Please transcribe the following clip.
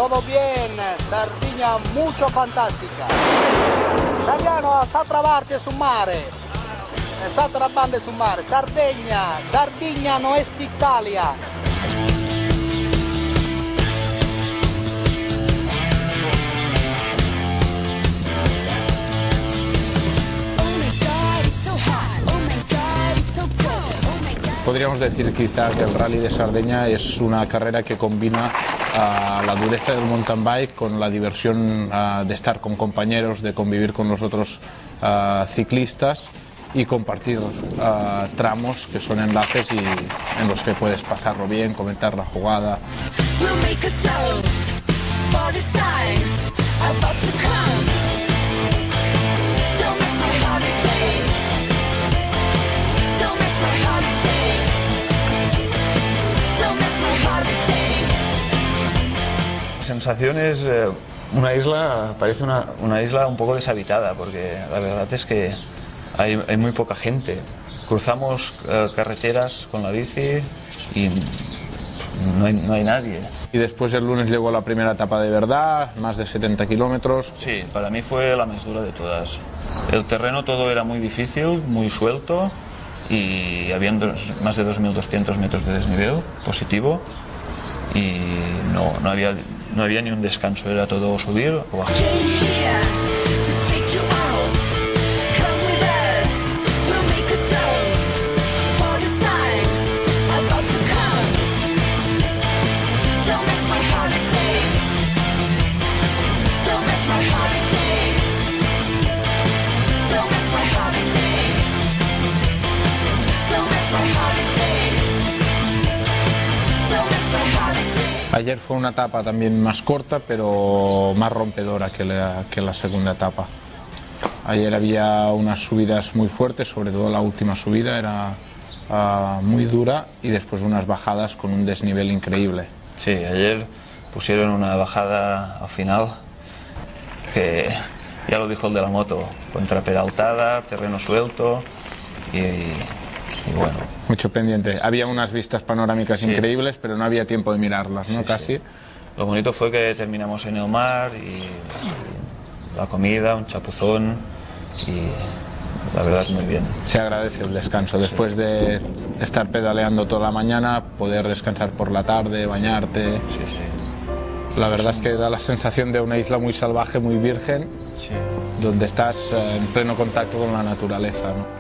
Todo bien, Sardegna mucho fantástica. Italiano, sa trovarte sul mare. Sa trabande sul mare. Sardegna no es Italia. Podríamos decir quizás que el Rally de Sardegna es una carrera que combina la dureza del mountain bike con la diversión de estar con compañeros, de convivir con los otros ciclistas y compartir tramos que son enlaces y en los que puedes pasarlo bien, comentar la jugada. Sensaciones, una isla, parece una isla un poco deshabitada, porque la verdad es que hay muy poca gente. Cruzamos carreteras con la bici y no hay nadie. Y después el lunes llegó la primera etapa de verdad, más de 70 kilómetros. Sí, para mí fue la más dura de todas. El terreno todo era muy difícil, muy suelto y había más de 2.200 metros de desnivel positivo y no había ni un descanso, era todo subir o bajar. Ayer fue una etapa también más corta, pero más rompedora que la segunda etapa. Ayer había unas subidas muy fuertes, sobre todo la última subida era muy dura y después unas bajadas con un desnivel increíble. Sí, ayer pusieron una bajada al final que ya lo dijo el de la moto, contraperaltada, terreno suelto y bueno. Mucho pendiente. Había unas vistas panorámicas increíbles, pero no había tiempo de mirarlas, ¿no? Sí, Casi. sí. Lo bonito fue que terminamos en el mar y la comida, un chapuzón y la verdad muy bien. Se agradece el descanso. Después de estar pedaleando toda la mañana, poder descansar por la tarde, bañarte. Sí, sí. La verdad es que da la sensación de una isla muy salvaje, muy virgen, donde estás en pleno contacto con la naturaleza, ¿no?